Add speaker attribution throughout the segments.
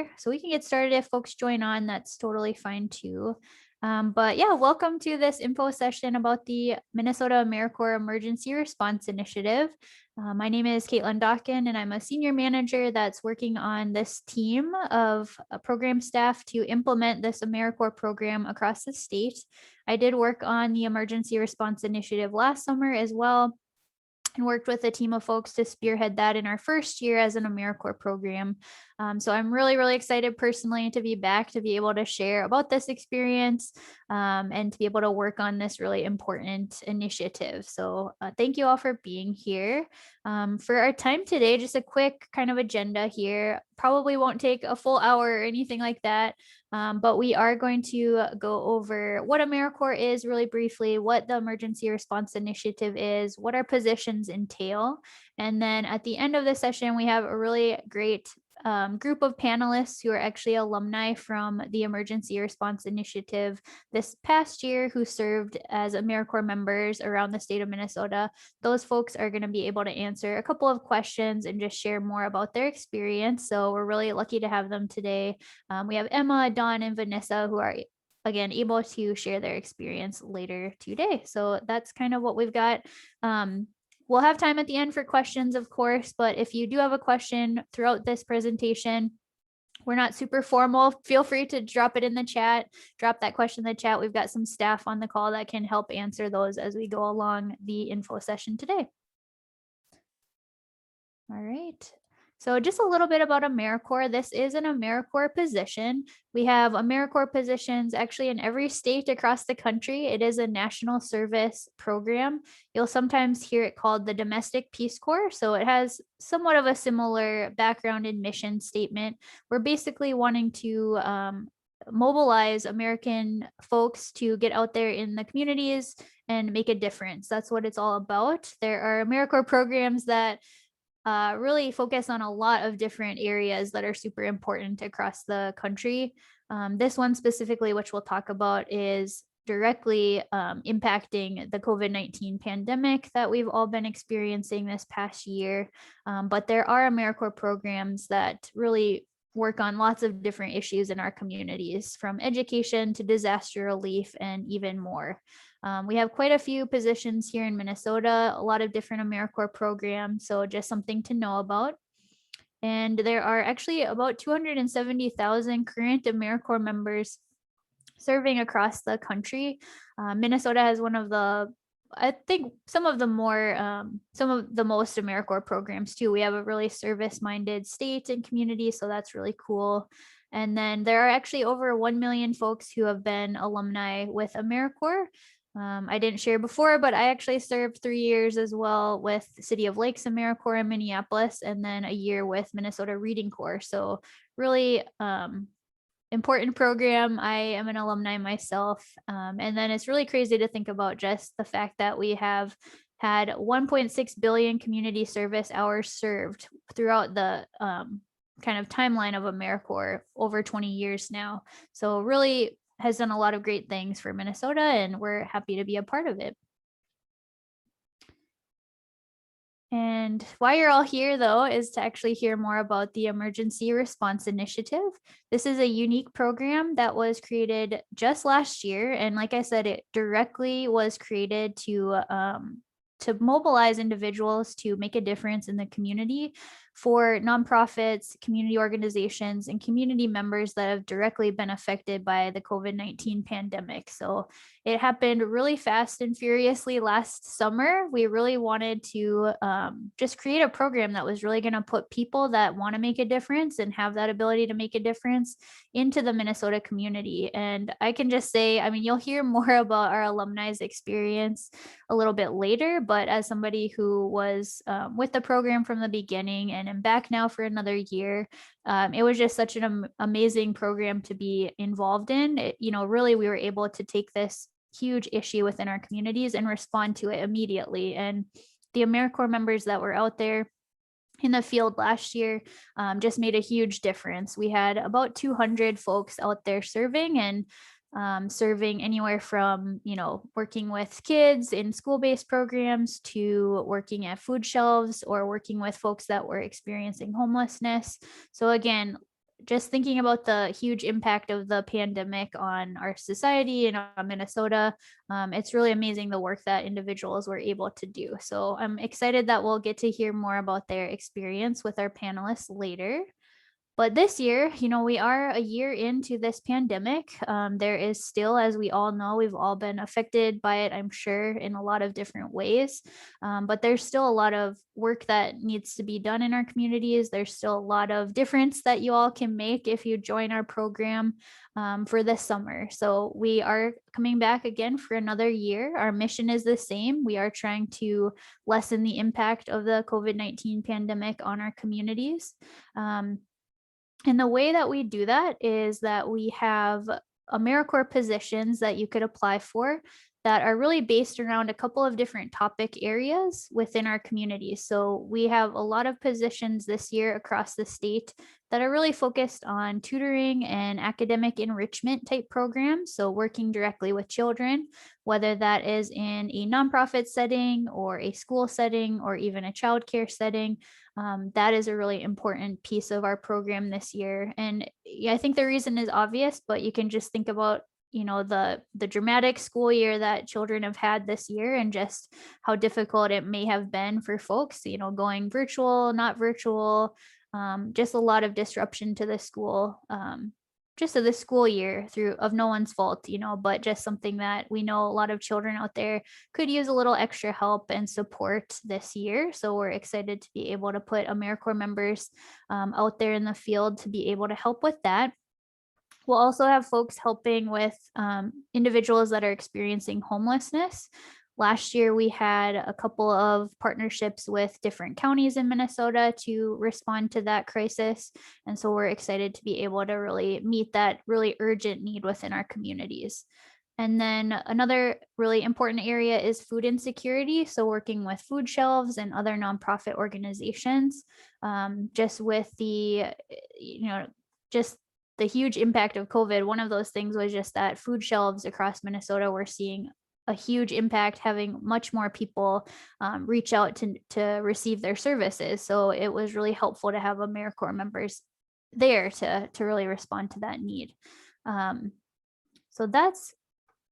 Speaker 1: So we can get started if folks join on, that's totally fine too. But yeah, welcome to this info session about the Minnesota AmeriCorps Emergency Response Initiative. My name is Caitlin Dawkin, and I'm a senior manager that's working on this team of program staff to implement this AmeriCorps program across the state. I did work on the Emergency Response Initiative last summer as well, and worked with a team of folks to spearhead that in our first year as an AmeriCorps program. So I'm really, really excited personally to be back, to be able to share about this experience and to be able to work on this really important initiative. So thank you all for being here. For our time today, just a quick kind of agenda here. Probably won't take a full hour or anything like that. But we are going to go over what AmeriCorps is really briefly, what the Emergency Response Initiative is, what our positions entail. And then at the end of the session, we have a really great group of panelists who are actually alumni from the Emergency Response Initiative this past year who served as AmeriCorps members around the state of Minnesota. Those folks are going to be able to answer a couple of questions and just share more about their experience. So we're really lucky to have them today. We have Emma, Dawn, and Vanessa who are again able to share their experience later today. So that's kind of what we've got. We'll have time at the end for questions, of course, but if you do have a question throughout this presentation, we're not super formal. Feel free to drop it in the chat, drop that question in the chat. We've got some staff on the call that can help answer those as we go along the info session today. All right. So just a little bit about AmeriCorps. This is an AmeriCorps position. We have AmeriCorps positions actually in every state across the country. It is a national service program. You'll sometimes hear it called the Domestic Peace Corps. So it has somewhat of a similar background and mission statement. We're basically wanting to mobilize American folks to get out there in the communities and make a difference. That's what it's all about. There are AmeriCorps programs that really focus on a lot of different areas that are super important across the country. This one specifically, which we'll talk about, is directly impacting the COVID-19 pandemic that we've all been experiencing this past year. But there are AmeriCorps programs that really work on lots of different issues in our communities, from education to disaster relief and even more. We have quite a few positions here in Minnesota, a lot of different AmeriCorps programs, so just something to know about. And there are actually about 270,000 current AmeriCorps members serving across the country. Minnesota has one of the, I think some of the most AmeriCorps programs too. We have a really service-minded state and community, so that's really cool. And then there are actually over 1 million folks who have been alumni with AmeriCorps. I didn't share before, but I actually served 3 years as well with the City of Lakes AmeriCorps in Minneapolis, and then a year with Minnesota Reading Corps. So really important program. I am an alumni myself. And then it's really crazy to think about just the fact that we have had 1.6 billion community service hours served throughout the kind of timeline of AmeriCorps over 20 years now. So really has done a lot of great things for Minnesota, and we're happy to be a part of it. And why you're all here, though, is to actually hear more about the Emergency Response Initiative. This is a unique program that was created just last year. And like I said, it directly was created to mobilize individuals to make a difference in the community for nonprofits, community organizations, and community members that have directly been affected by the COVID-19 pandemic. So it happened really fast and furiously last summer. We really wanted to just create a program that was really going to put people that want to make a difference and have that ability to make a difference into the Minnesota community. And I can just say, I mean, you'll hear more about our alumni's experience a little bit later, but as somebody who was with the program from the beginning and am back now for another year, it was just such an amazing program to be involved in. Really, we were able to take this huge issue within our communities and respond to it immediately. And the AmeriCorps members that were out there in the field last year just made a huge difference. We had about 200 folks out there serving, and serving anywhere from, working with kids in school-based programs to working at food shelves or working with folks that were experiencing homelessness. So again, just thinking about the huge impact of the pandemic on our society and on Minnesota, it's really amazing the work that individuals were able to do. So I'm excited that we'll get to hear more about their experience with our panelists later. But this year, we are a year into this pandemic. There is still, as we all know, we've all been affected by it, I'm sure, in a lot of different ways. But there's still a lot of work that needs to be done in our communities. There's still a lot of difference that you all can make if you join our program for this summer. So we are coming back again for another year. Our mission is the same. We are trying to lessen the impact of the COVID-19 pandemic on our communities. And the way that we do that is that we have AmeriCorps positions that you could apply for that are really based around a couple of different topic areas within our community. So we have a lot of positions this year across the state that are really focused on tutoring and academic enrichment type programs. So working directly with children, whether that is in a nonprofit setting or a school setting or even a childcare setting. That is a really important piece of our program this year. And yeah, I think the reason is obvious, but you can just think about the dramatic school year that children have had this year and just how difficult it may have been for folks, going virtual, not virtual, just a lot of disruption to the school, just of the school year through of no one's fault, but just something that we know a lot of children out there could use a little extra help and support this year. So we're excited to be able to put AmeriCorps members out there in the field to be able to help with that. We'll also have folks helping with individuals that are experiencing homelessness. Last year, we had a couple of partnerships with different counties in Minnesota to respond to that crisis. And so we're excited to be able to really meet that really urgent need within our communities. And then another really important area is food insecurity. So working with food shelves and other nonprofit organizations, just with just the huge impact of COVID. One of those things was just that food shelves across Minnesota were seeing a huge impact, having much more people reach out to receive their services. So it was really helpful to have AmeriCorps members there to really respond to that need. So that's,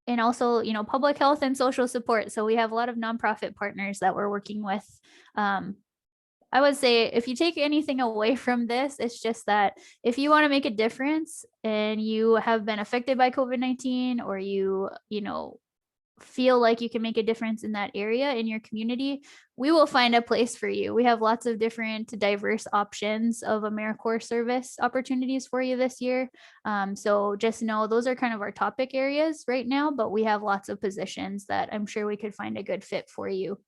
Speaker 1: and also, public health and social support. So we have a lot of nonprofit partners that we're working with. I would say if you take anything away from this, it's just that if you want to make a difference and you have been affected by COVID-19 or you feel like you can make a difference in that area in your community, we will find a place for you. We have lots of different diverse options of AmeriCorps service opportunities for you this year. So just know those are kind of our topic areas right now, but we have lots of positions that I'm sure we could find a good fit for you.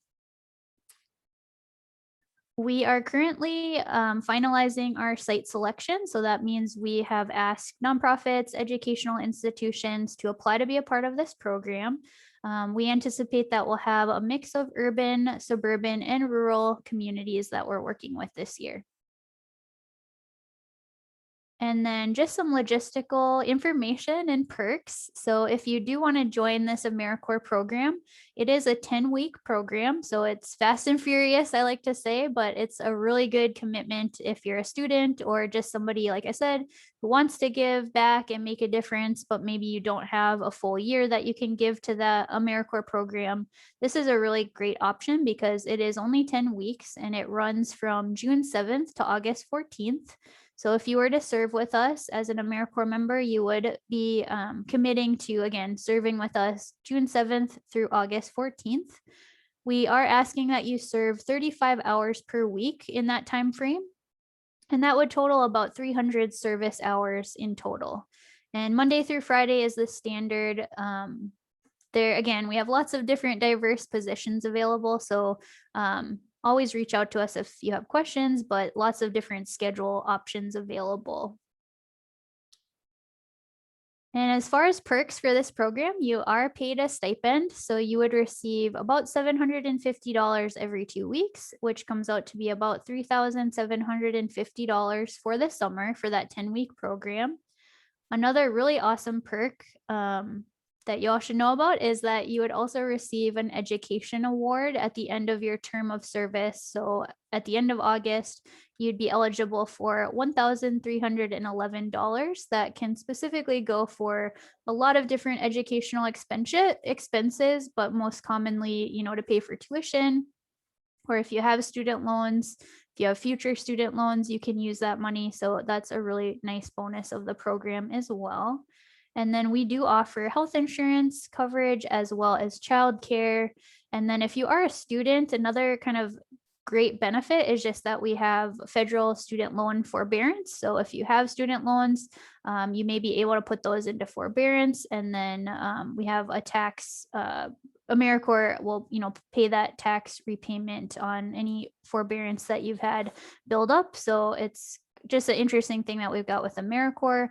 Speaker 1: We are currently finalizing our site selection. So that means we have asked nonprofits, educational institutions to apply to be a part of this program. We anticipate that we'll have a mix of urban, suburban, and rural communities that we're working with this year. And then just some logistical information and perks. So if you do want to join this AmeriCorps program, it is a 10-week program. So it's fast and furious, I like to say, but it's a really good commitment if you're a student or just somebody, like I said, who wants to give back and make a difference, but maybe you don't have a full year that you can give to the AmeriCorps program. This is a really great option because it is only 10 weeks and it runs from June 7th to August 14th. So if you were to serve with us as an AmeriCorps member, you would be committing to, again, serving with us June 7th through August 14th. We are asking that you serve 35 hours per week in that time frame, and that would total about 300 service hours in total. And Monday through Friday is the standard. There, again, we have lots of different diverse positions available. So always reach out to us if you have questions, but lots of different schedule options available. And as far as perks for this program, you are paid a stipend. So you would receive about $750 every 2 weeks, which comes out to be about $3,750 for the summer for that 10-week program. Another really awesome perk that you all should know about is that you would also receive an education award at the end of your term of service. So at the end of August, you'd be eligible for $1,311 that can specifically go for a lot of different educational expenses, but most commonly, to pay for tuition, or if you have student loans, if you have future student loans, you can use that money. So that's a really nice bonus of the program as well. And then we do offer health insurance coverage as well as childcare. And then if you are a student, another kind of great benefit is just that we have federal student loan forbearance. So if you have student loans, you may be able to put those into forbearance. And then we have a tax, AmeriCorps will, pay that tax repayment on any forbearance that you've had build up. So it's just an interesting thing that we've got with AmeriCorps.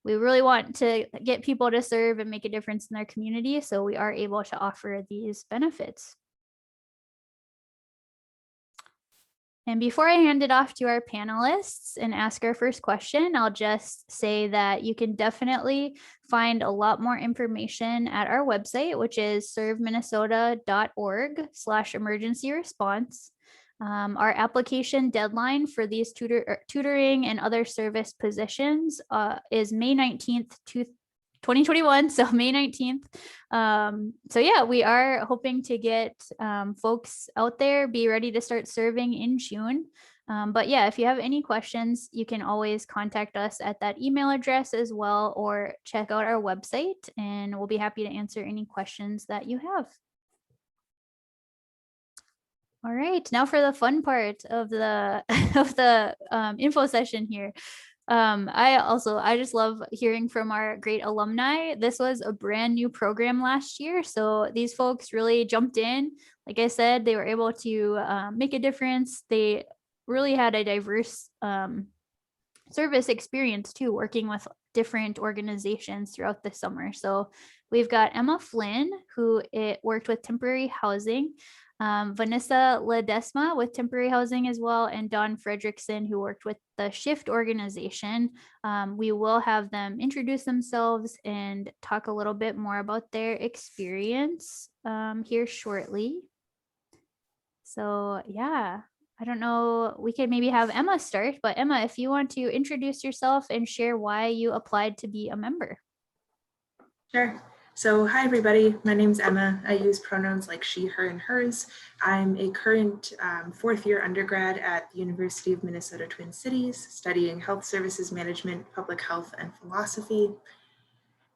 Speaker 1: We really want to get people to serve and make a difference in their community, so we are able to offer these benefits. And before I hand it off to our panelists and ask our first question, I'll just say that you can definitely find a lot more information at our website, which is serveminnesota.org/emergency response. Our application deadline for these tutoring and other service positions is May 19th, 2021, so May 19th. So yeah, we are hoping to get folks out there, be ready to start serving in June. But yeah, if you have any questions, you can always contact us at that email address as well, or check out our website, and we'll be happy to answer any questions that you have. All right, now for the fun part of the info session here. I just love hearing from our great alumni. This was a brand new program last year, so these folks really jumped in. Like I said, they were able to make a difference. They really had a diverse service experience too, working with different organizations throughout the summer. So we've got Emma Flynn, who worked with temporary housing, Vanessa Ledesma with temporary housing as well, and Dawn Fredrickson, who worked with the SHIFT organization. We will have them introduce themselves and talk a little bit more about their experience here shortly. So yeah, I don't know, we could maybe have Emma start, but Emma, if you want to introduce yourself and share why you applied to be a member.
Speaker 2: Sure. So hi, everybody. My name's Emma. I use pronouns like she, her, and hers. I'm a current fourth year undergrad at the University of Minnesota Twin Cities, studying health services management, public health, and philosophy.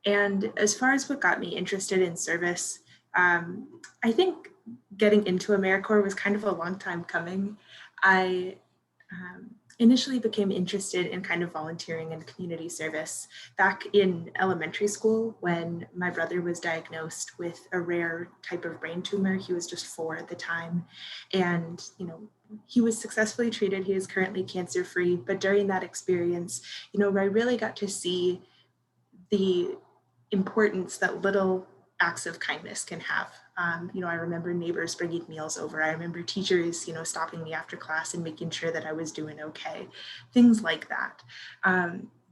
Speaker 2: And as far as what got me interested in service, I think getting into AmeriCorps was kind of a long time coming. I initially became interested in kind of volunteering and community service back in elementary school when my brother was diagnosed with a rare type of brain tumor. He was just 4 at the time. And, he was successfully treated. He is currently cancer-free. But during that experience, I really got to see the importance that little acts of kindness can have. I remember neighbors bringing meals over. I remember teachers, stopping me after class and making sure that I was doing okay, things like that.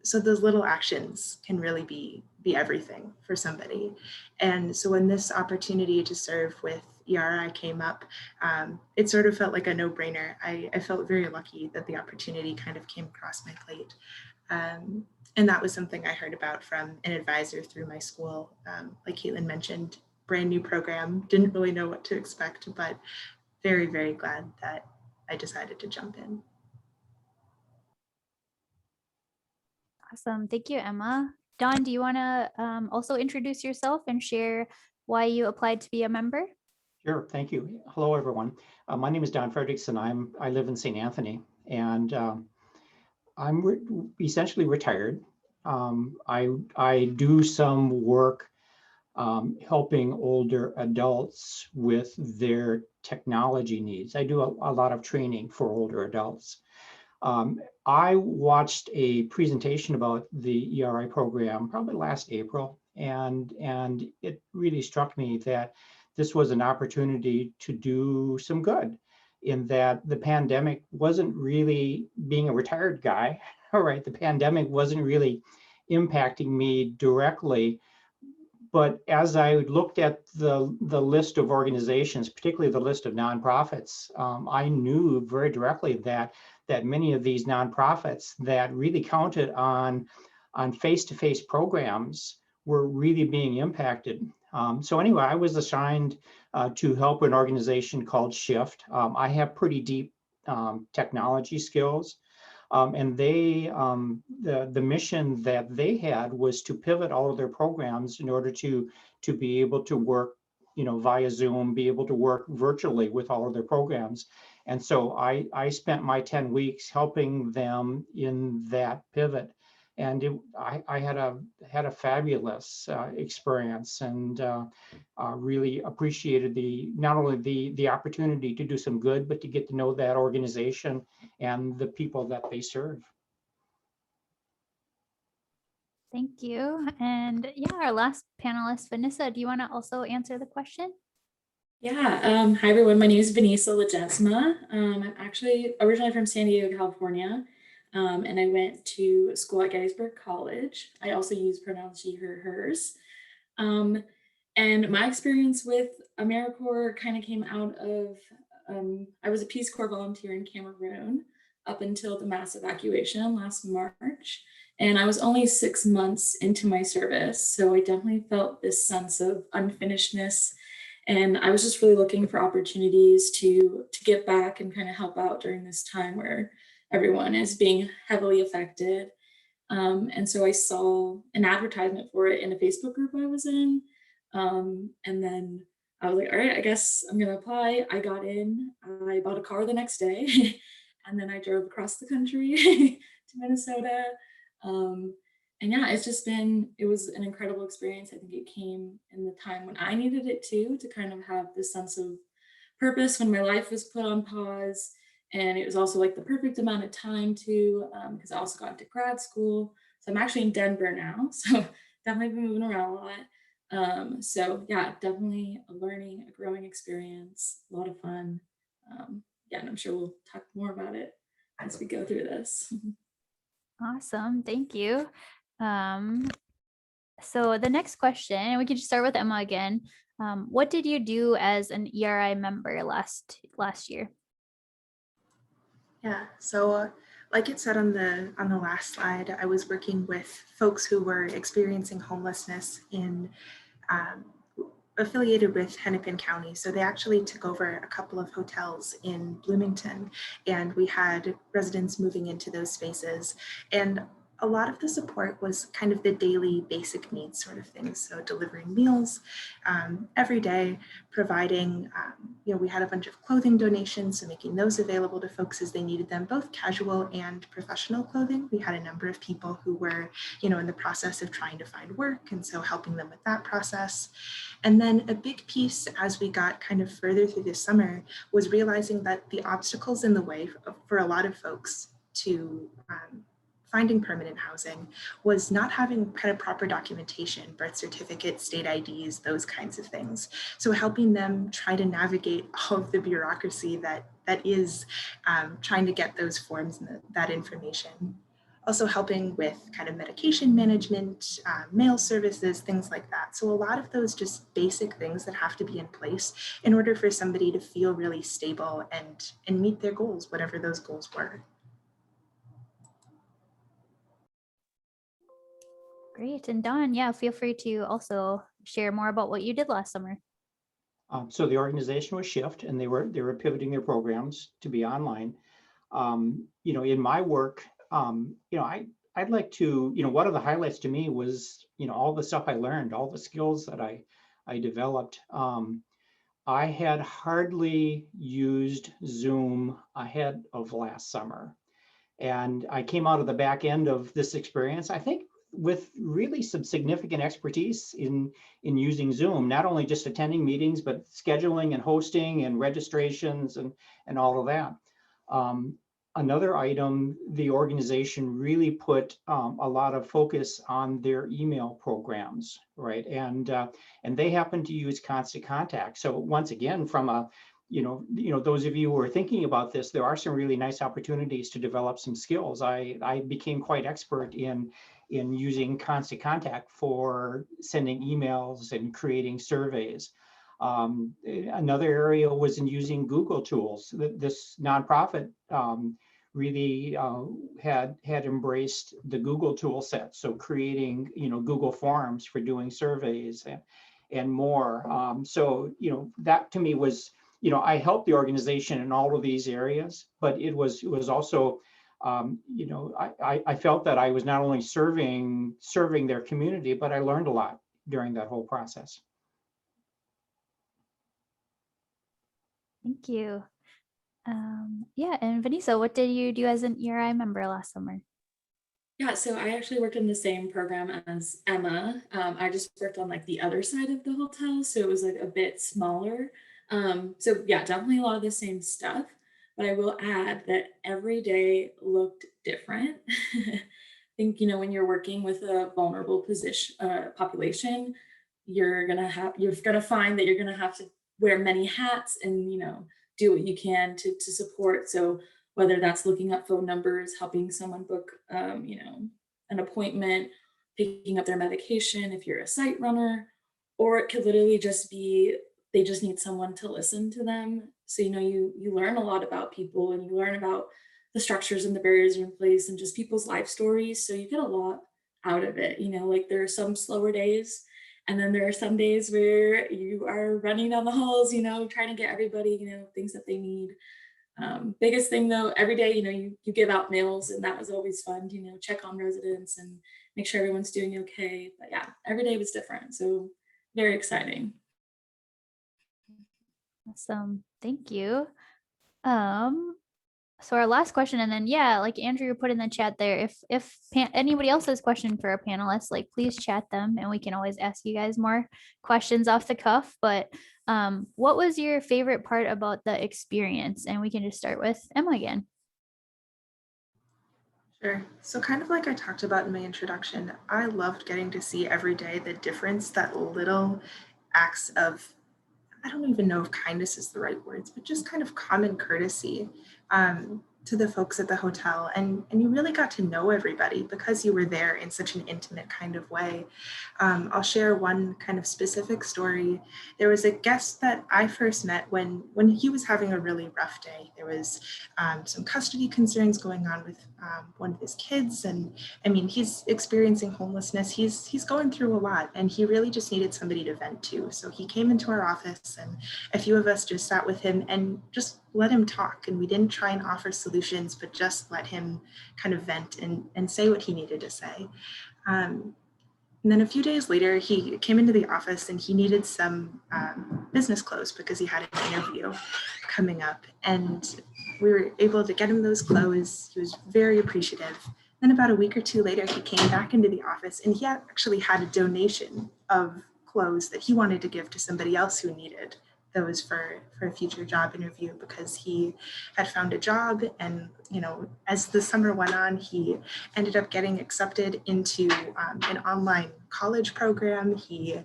Speaker 2: So those little actions can really be everything for somebody. And so when this opportunity to serve with ERI came up, it sort of felt like a no-brainer. I felt very lucky that the opportunity kind of came across my plate. And that was something I heard about from an advisor through my school. Like Caitlin mentioned, brand new program, didn't really know what to expect, but very, very glad that I decided to jump in.
Speaker 1: Awesome. Thank you, Emma. Dawn, do you want to also introduce yourself and share why you applied to be a member?
Speaker 3: Sure, thank you. Hello, everyone. My name is Don Fredrickson. I live in St. Anthony, and I'm essentially retired. I do some work helping older adults with their technology needs. I do a lot of training for older adults. I watched a presentation about the ERI program probably last April, and it really struck me that this was an opportunity to do some good, in that the pandemic wasn't really, being a retired guy, all right, the pandemic wasn't really impacting me directly, But as I looked at the list of organizations, particularly the list of nonprofits, I knew very directly that many of these nonprofits that really counted on face-to-face programs were really being impacted. So anyway, I was assigned to help an organization called Shift. I have pretty deep technology skills. And the mission that they had was to pivot all of their programs in order to be able to work, via Zoom, be able to work virtually with all of their programs. And so I spent my 10 weeks helping them in that pivot. And I had a fabulous experience, and really appreciated not only the opportunity to do some good, but to get to know that organization and the people that they serve.
Speaker 1: Thank you. And yeah, our last panelist, Vanessa, do you want to also answer the question?
Speaker 4: Yeah. Hi, everyone. My name is Vanessa Ledesma. I'm actually originally from San Diego, California, and I went to school at Gettysburg College. I also use pronouns she, her, hers. And my experience with AmeriCorps kind of came out of, I was a Peace Corps volunteer in Cameroon up until the mass evacuation last March. And I was only 6 months into my service. So I definitely felt this sense of unfinishedness. And I was just really looking for opportunities to get back and kind of help out during this time where everyone is being heavily affected. And so I saw an advertisement for it in a Facebook group I was in. And then I was like, all right, I guess I'm going to apply. I got in, I bought a car the next day, and then I drove across the country to Minnesota. And yeah, it was an incredible experience. I think it came in the time when I needed it too, to kind of have this sense of purpose when my life was put on pause. And it was also like the perfect amount of time too, because I also got into grad school. So I'm actually in Denver now. So definitely been moving around a lot. So yeah, definitely a learning, a growing experience, a lot of fun. Yeah, and I'm sure we'll talk more about it as we go through this.
Speaker 1: Awesome. Thank you. So the next question, and we could just start with Emma again. What did you do as an ERI member last year?
Speaker 2: Yeah, so like it said on the last slide, I was working with folks who were experiencing homelessness in affiliated with Hennepin County. So they actually took over a couple of hotels in Bloomington, and we had residents moving into those spaces. And a lot of the support was kind of the daily basic needs sort of things. So delivering meals every day, providing, we had a bunch of clothing donations, so making those available to folks as they needed them, both casual and professional clothing. We had a number of people who were, in the process of trying to find work, and so helping them with that process. And then a big piece as we got kind of further through the summer was realizing that the obstacles in the way for a lot of folks to finding permanent housing was not having kind of proper documentation, birth certificates, state IDs, those kinds of things. So helping them try to navigate all of the bureaucracy that is trying to get those forms and that information. Also helping with kind of medication management, mail services, things like that. So a lot of those just basic things that have to be in place in order for somebody to feel really stable and meet their goals, whatever those goals were.
Speaker 1: Great. And Dawn, yeah, feel free to also share more about what you did last summer.
Speaker 3: So the organization was Shift, and they were pivoting their programs to be online. In my work, I'd like to, one of the highlights to me was, all the stuff I learned, all the skills that I developed. I had hardly used Zoom ahead of last summer. And I came out of the back end of this experience, I think, with really some significant expertise in using Zoom, not only just attending meetings, but scheduling and hosting and registrations and all of that. Another item, the organization really put a lot of focus on their email programs, right? And they happen to use Constant Contact. So once again, from a those of you who are thinking about this, there are some really nice opportunities to develop some skills. I became quite expert in using Constant Contact for sending emails and creating surveys. Another area was in using Google tools. This nonprofit really had embraced the Google tool set. So creating, Google Forms for doing surveys and more. So, that to me was, I helped the organization in all of these areas, but it was also, I felt that I was not only serving their community, but I learned a lot during that whole process.
Speaker 1: Thank you. Yeah, and Vanessa, what did you do as an ERI member last summer?
Speaker 4: Yeah, so I actually worked in the same program as Emma. I just worked on like the other side of the hotel, so it was like a bit smaller. So yeah, definitely a lot of the same stuff. But I will add that every day looked different. I think when you're working with a vulnerable population, you're gonna find that you're gonna have to wear many hats and do what you can to support. So whether that's looking up phone numbers, helping someone book, an appointment, picking up their medication if you're a site runner, or it could literally just be they just need someone to listen to them. So you learn a lot about people and you learn about the structures and the barriers in place and just people's life stories. So you get a lot out of it. Like there are some slower days. And then there are some days where you are running down the halls, trying to get everybody, things that they need. Biggest thing though, every day, you give out meals and that was always fun, check on residents and make sure everyone's doing okay. But yeah, every day was different. So very exciting.
Speaker 1: Awesome. Thank you. So our last question, and then like Andrew put in the chat there, if anybody else has a question for our panelists, like please chat them and we can always ask you guys more questions off the cuff. But what was your favorite part about the experience? And we can just start with Emma again.
Speaker 2: Sure. So kind of like I talked about in my introduction, I loved getting to see every day the difference that little acts of, I don't even know if kindness is the right words, but just kind of common courtesy to the folks at the hotel. And you really got to know everybody because you were there in such an intimate kind of way. I'll share one kind of specific story. There was a guest that I first met when he was having a really rough day. There was some custody concerns going on with one of his kids. And I mean, he's experiencing homelessness. He's going through a lot and he really just needed somebody to vent to. So he came into our office and a few of us just sat with him and just let him talk. And we didn't try and offer solutions, but just let him kind of vent and say what he needed to say. And then a few days later, he came into the office and he needed some business clothes because he had an interview coming up. And we were able to get him those clothes. He was very appreciative. Then about a week or two later, he came back into the office and he actually had a donation of clothes that he wanted to give to somebody else who needed those for a future job interview because he had found a job. And as the summer went on, he ended up getting accepted into an online college program. He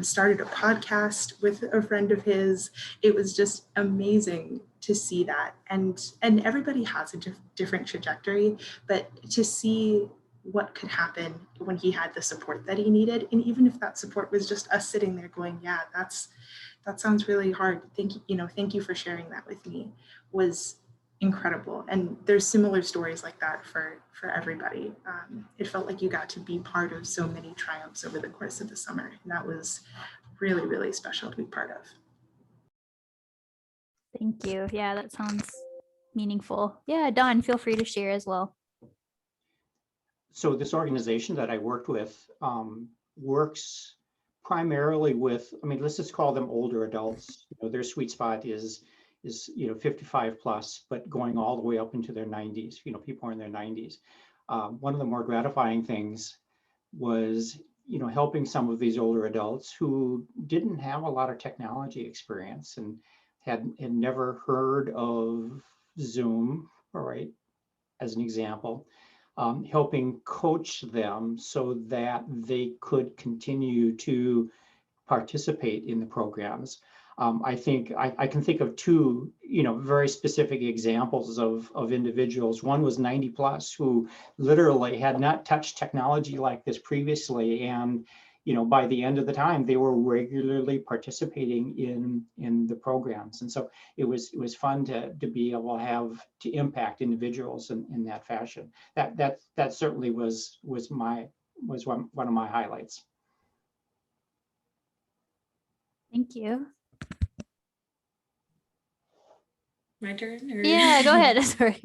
Speaker 2: started a podcast with a friend of his. It was just amazing to see that. And everybody has a different trajectory, but to see what could happen when he had the support that he needed, and even if that support was just us sitting there going, yeah, that sounds really hard. Thank you for sharing that with me, was incredible. And there's similar stories like that for everybody. It felt like you got to be part of so many triumphs over the course of the summer. And that was really, really special to be part of.
Speaker 1: Thank you. Yeah, that sounds meaningful. Yeah, Dawn, feel free to share as well.
Speaker 3: So this organization that I worked with works primarily with, let's just call them older adults. Their sweet spot is 55 plus, but going all the way up into their 90s. People are in their 90s. One of the more gratifying things was, helping some of these older adults who didn't have a lot of technology experience and had never heard of Zoom, all right, as an example. Helping coach them so that they could continue to participate in the programs. I think I can think of two, very specific examples of individuals. One was 90 plus who literally had not touched technology like this previously, and by the end of the time, they were regularly participating in the programs. And so it was fun to be able to impact individuals in that fashion. That certainly was one of my highlights.
Speaker 1: Thank you.
Speaker 4: My turn? Or...
Speaker 1: Yeah, go ahead. Sorry.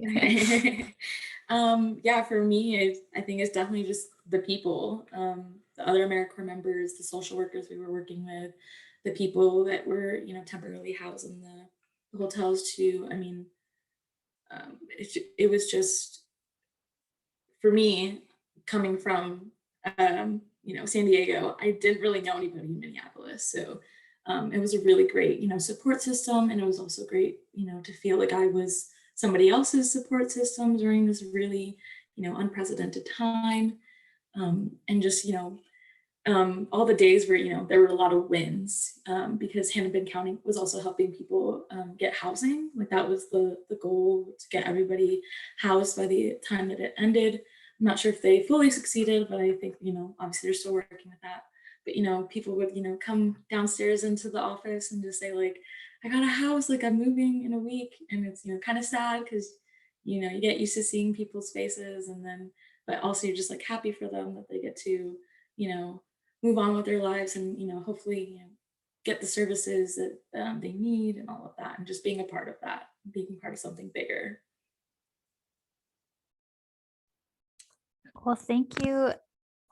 Speaker 4: Yeah, for me, I think it's definitely just the people, the other AmeriCorps members, the social workers we were working with, the people that were, temporarily housed in the hotels too. I mean, it was just, for me, coming from, San Diego, I didn't really know anybody in Minneapolis. So it was a really great, support system. And it was also great, to feel like I was somebody else's support system during this really, unprecedented time. And just, all the days where, there were a lot of wins, because Hennepin County was also helping people get housing. Like that was the goal, to get everybody housed by the time that it ended. I'm not sure if they fully succeeded, but I think, obviously they're still working with that. But, people would, come downstairs into the office and just say like, I got a house, like I'm moving in a week. And it's, kind of sad because, you get used to seeing people's faces, and then, but also you're just like happy for them that they get to, move on with their lives and, hopefully, get the services that they need and all of that. And just being a part of that, being part of something bigger.
Speaker 1: Well, thank you,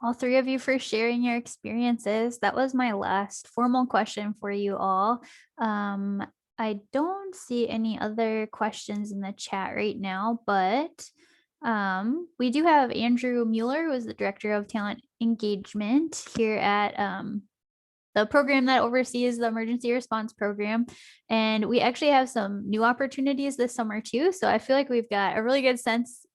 Speaker 1: all three of you, for sharing your experiences. That was my last formal question for you all. I don't see any other questions in the chat right now, but we do have Andrew Mueller, who is the Director of Talent Engagement here at the program that oversees the emergency response program. And we actually have some new opportunities this summer too. So I feel like we've got a really good sense.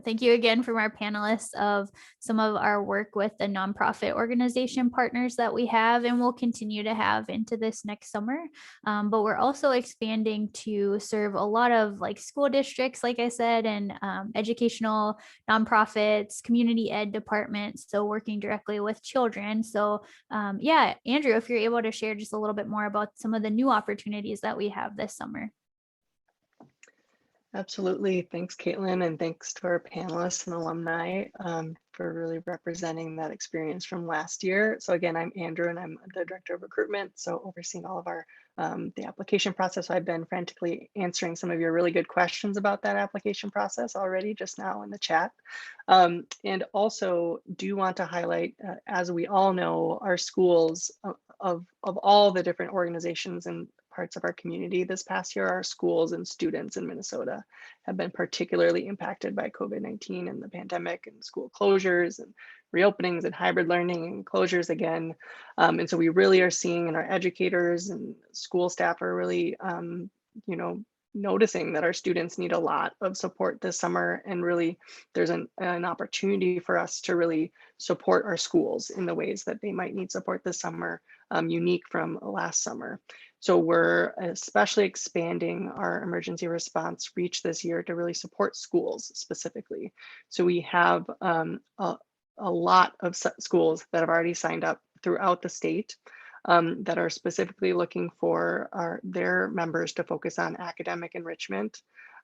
Speaker 1: Thank you again from our panelists of some of our work with the nonprofit organization partners that we have and will continue to have into this next summer. But we're also expanding to serve a lot of like school districts, like I said, and educational nonprofits, community ed departments. So working directly with children. So yeah, Andrew, if you're able to share just a little bit more about some of the new opportunities that we have this summer.
Speaker 5: Absolutely. Thanks, Caitlin, and thanks to our panelists and alumni for really representing that experience from last year. So again, I'm Andrew and I'm the Director of Recruitment, so overseeing all of our the application process. I've been frantically answering some of your really good questions about that application process already just now in the chat. And also do want to highlight, as we all know, our schools of all the different organizations and parts of our community this past year, our schools and students in Minnesota have been particularly impacted by COVID-19 and the pandemic and school closures and reopenings and hybrid learning and closures again. And so we really are seeing, and our educators and school staff are really, noticing that our students need a lot of support this summer. And really there's an opportunity for us to really support our schools in the ways that they might need support this summer, unique from last summer. So we're especially expanding our emergency response reach this year to really support schools specifically. So we have a lot of schools that have already signed up throughout the state that are specifically looking for their members to focus on academic enrichment,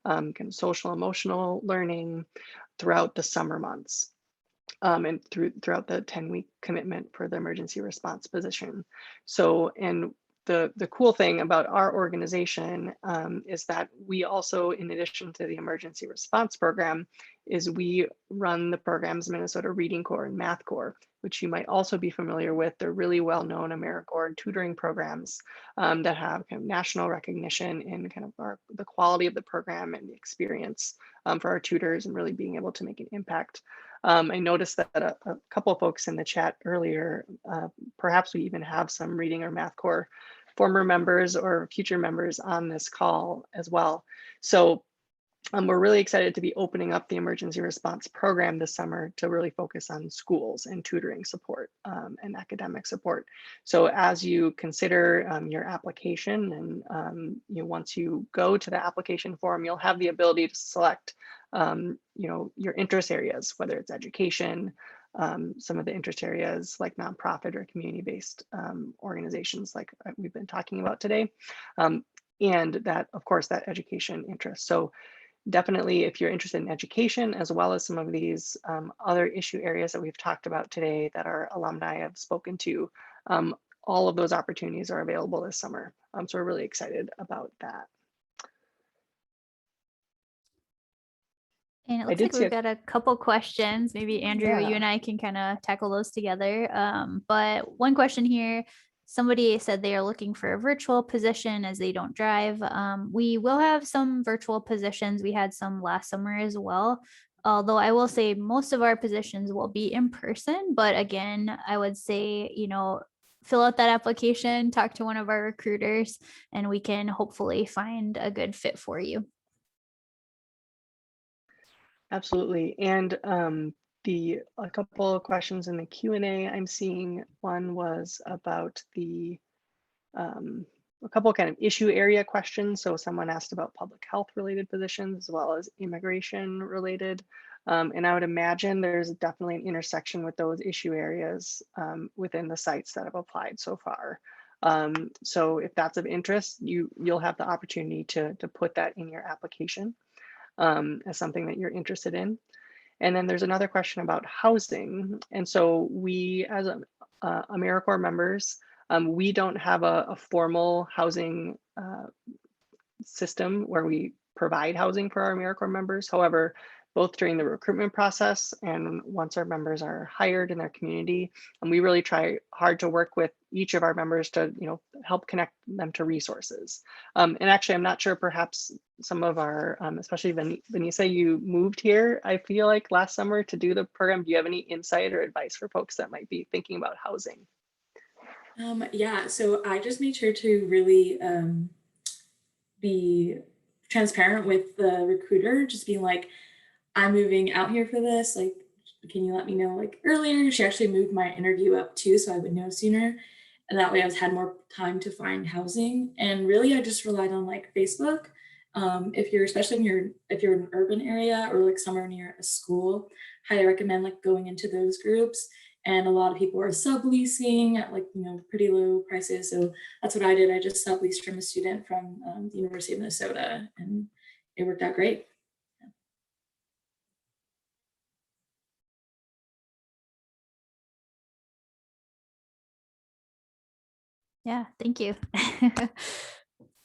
Speaker 5: kind of social emotional learning throughout the summer months. And throughout the 10-week commitment for the emergency response position. So, and the cool thing about our organization is that we also, in addition to the emergency response program, is we run the programs Minnesota Reading Corps and Math Corps, which you might also be familiar with. They're really well-known AmeriCorps tutoring programs that have kind of national recognition in kind of the quality of the program and the experience for our tutors and really being able to make an impact. I noticed that a couple of folks in the chat earlier, perhaps we even have some Reading or Math Corps former members or future members on this call as well. So We're really excited to be opening up the emergency response program this summer to really focus on schools and tutoring support and academic support. So as you consider your application, and once you go to the application form, you'll have the ability to select your interest areas, whether it's education, some of the interest areas like nonprofit or community-based organizations like we've been talking about today, and that, of course, that education interest. So definitely, if you're interested in education, as well as some of these other issue areas that we've talked about today that our alumni have spoken to, all of those opportunities are available this summer. So we're really excited about that.
Speaker 1: And it
Speaker 5: I
Speaker 1: looks
Speaker 5: did
Speaker 1: like
Speaker 5: see
Speaker 1: we've got a couple questions. Maybe Andrew, you
Speaker 5: Yeah.
Speaker 1: and I can kind of tackle those together. But one question here, somebody said they are looking for a virtual position as they don't drive. We will have some virtual positions. We had some last summer as well. Although I will say most of our positions will be in person. But again, I would say, fill out that application, talk to one of our recruiters, and we can hopefully find a good fit for you.
Speaker 5: Absolutely. And a couple of questions in the Q&A I'm seeing. One was about a couple kind of issue area questions. So someone asked about public health related positions as well as immigration related. And I would imagine there's definitely an intersection with those issue areas within the sites that have applied so far. So if that's of interest, you'll have the opportunity to put that in your application as something that you're interested in. And then there's another question about housing. And so we, as AmeriCorps members, we don't have a formal housing system where we provide housing for our AmeriCorps members. However, both during the recruitment process and once our members are hired in their community, and we really try hard to work with each of our members to help connect them to resources. And actually, I'm not sure, perhaps some of our, especially Vanessa, you moved here, I feel like last summer to do the program. Do you have any insight or advice for folks that might be thinking about housing?
Speaker 4: Yeah, so I just made sure to really be transparent with the recruiter, just being like, I'm moving out here for this. Like, can you let me know like earlier? She actually moved my interview up too, so I would know sooner. And that way I had more time to find housing. And really I just relied on like Facebook. If you're, especially if you're in an urban area or like somewhere near a school, highly recommend like going into those groups. And a lot of people are subleasing at like, pretty low prices. So that's what I did. I just subleased from a student from the University of Minnesota, and it worked out great.
Speaker 1: Yeah, thank you.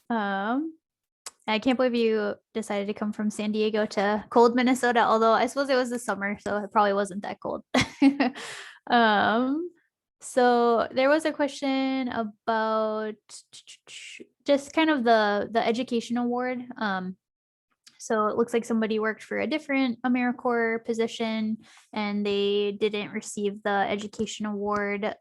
Speaker 1: I can't believe you decided to come from San Diego to cold Minnesota, although I suppose it was the summer, so it probably wasn't that cold. So there was a question about just kind of the education award. So it looks like somebody worked for a different AmeriCorps position and they didn't receive the education award.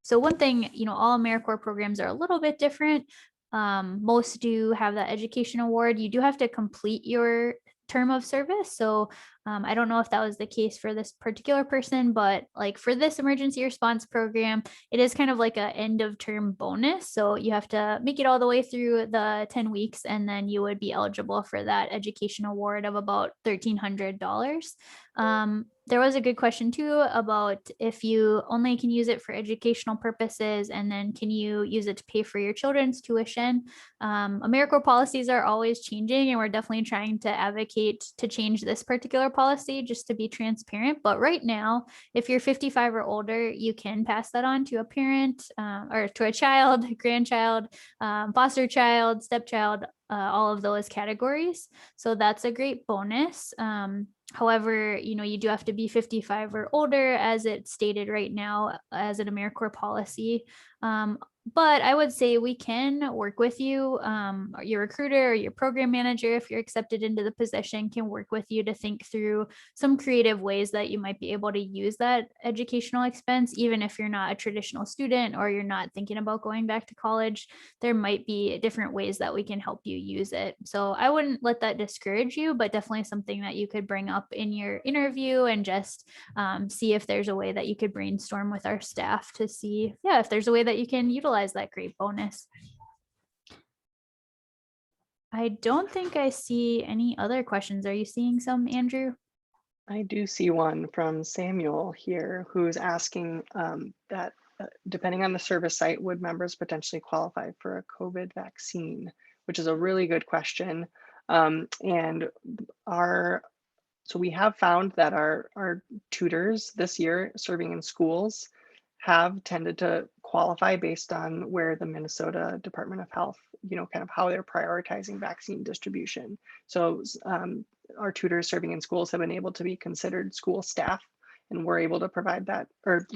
Speaker 1: So one thing, all AmeriCorps programs are a little bit different. Most do have that education award. You do have to complete your term of service. So I don't know if that was the case for this particular person, but like for this emergency response program, it is kind of like an end of term bonus. So you have to make it all the way through the 10 weeks and then you would be eligible for that education award of about $1,300. There was a good question too about if you only can use it for educational purposes and then can you use it to pay for your children's tuition. AmeriCorps policies are always changing and we're definitely trying to advocate to change this particular policy just to be transparent. But right now, if you're 55 or older, you can pass that on to a parent or to a child, grandchild, foster child, stepchild, all of those categories. So that's a great bonus. However, you do have to be 55 or older as it's stated right now as an AmeriCorps policy. But I would say we can work with you. Or your recruiter or your program manager, if you're accepted into the position, can work with you to think through some creative ways that you might be able to use that educational expense, even if you're not a traditional student or you're not thinking about going back to college. There might be different ways that we can help you use it. So I wouldn't let that discourage you, but definitely something that you could bring up in your interview and just see if there's a way that you could brainstorm with our staff to see, yeah, if there's a way that you can utilize that great bonus. I don't think I see any other questions. Are you seeing some, Andrew?
Speaker 5: I do see one from Samuel here who's asking that depending on the service site, would members potentially qualify for a COVID vaccine, which is a really good question. And so we have found that our tutors this year serving in schools have tended to qualify based on where the Minnesota Department of Health, kind of how they're prioritizing vaccine distribution. So our tutors serving in schools have been able to be considered school staff, and we're able to provide that, or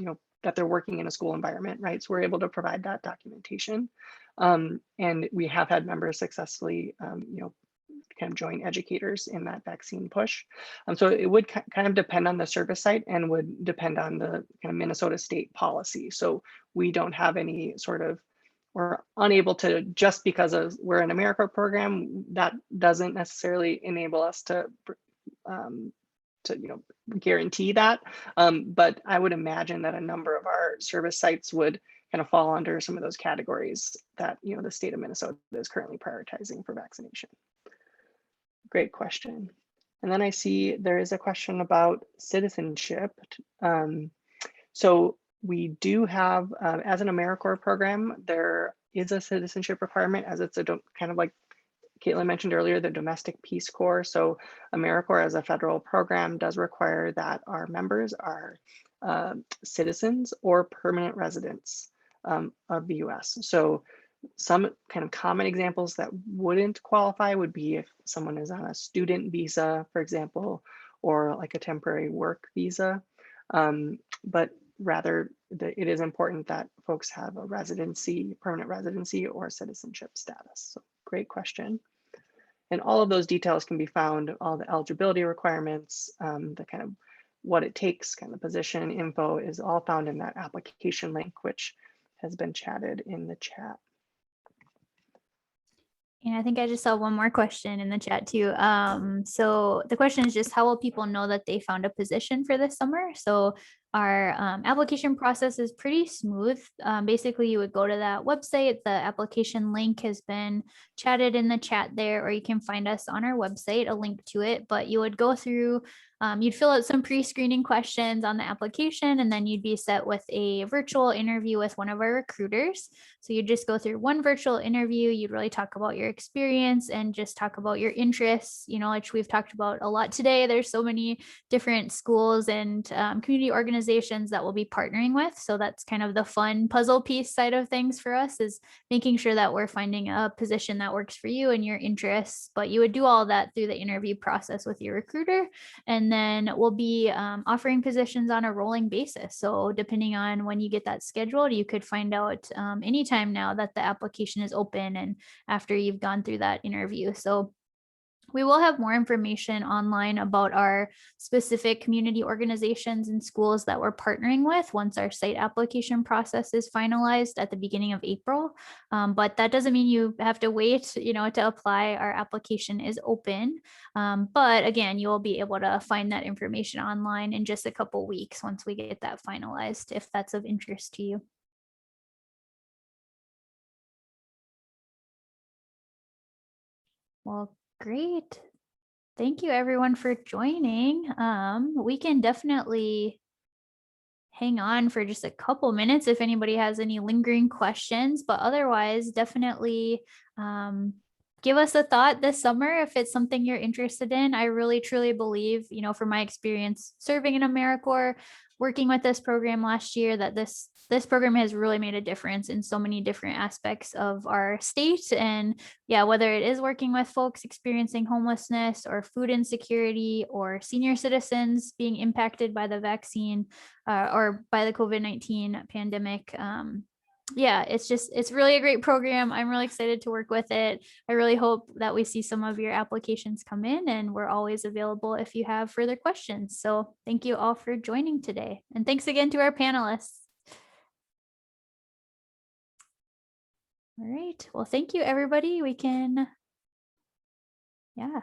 Speaker 5: that they're working in a school environment, right? So we're able to provide that documentation. And we have had members successfully, kind of join educators in that vaccine push. So it would kind of depend on the service site and would depend on the kind of Minnesota state policy. So we don't have any sort of, we're unable to, just because we're an AmeriCorps program, that doesn't necessarily enable us to guarantee that. But I would imagine that a number of our service sites would kind of fall under some of those categories that the state of Minnesota is currently prioritizing for vaccination. Great question. And then I see there is a question about citizenship. So we do have, as an AmeriCorps program, there is a citizenship requirement, as it's a kind of like Caitlin mentioned earlier, the Domestic Peace Corps. So AmeriCorps as a federal program does require that our members are citizens or permanent residents of the US. So some kind of common examples that wouldn't qualify would be if someone is on a student visa, for example, or like a temporary work visa. But rather, it is important that folks have a residency, permanent residency, or citizenship status. So great question. And all of those details can be found, all the eligibility requirements, the kind of what it takes, kind of position info is all found in that application link, which has been chatted in the chat.
Speaker 1: And I think I just saw one more question in the chat too. So the question is just, how will people know that they found a position for this summer? So our application process is pretty smooth. Basically, you would go to that website. The application link has been chatted in the chat there, or you can find us on our website, a link to it. But you would go through, you'd fill out some pre-screening questions on the application, and then you'd be set with a virtual interview with one of our recruiters. So you just go through one virtual interview. You'd really talk about your experience and just talk about your interests, which we've talked about a lot today. There's so many different schools and community organizations that we'll be partnering with. So that's kind of the fun puzzle piece side of things for us, is making sure that we're finding a position that works for you and your interests. But you would do all that through the interview process with your recruiter. And then we'll be offering positions on a rolling basis. So depending on when you get that scheduled, you could find out anytime now that the application is open and after you've gone through that interview. So we will have more information online about our specific community organizations and schools that we're partnering with once our site application process is finalized at the beginning of April. But that doesn't mean you have to wait, to apply. Our application is open. But again, you'll be able to find that information online in just a couple weeks once we get that finalized, if that's of interest to you. Well, great. Thank you everyone for joining. We can definitely hang on for just a couple minutes if anybody has any lingering questions, but otherwise definitely give us a thought this summer if it's something you're interested in. I really truly believe, from my experience serving in AmeriCorps, working with this program last year, that this program has really made a difference in so many different aspects of our state. And yeah, whether it is working with folks experiencing homelessness or food insecurity, or senior citizens being impacted by the vaccine or by the COVID-19 pandemic, yeah, it's really a great program. I'm really excited to work with it. I really hope that we see some of your applications come in, and we're always available if you have further questions. So thank you all for joining today. And thanks again to our panelists. All right. Well, thank you, everybody. We can, yeah.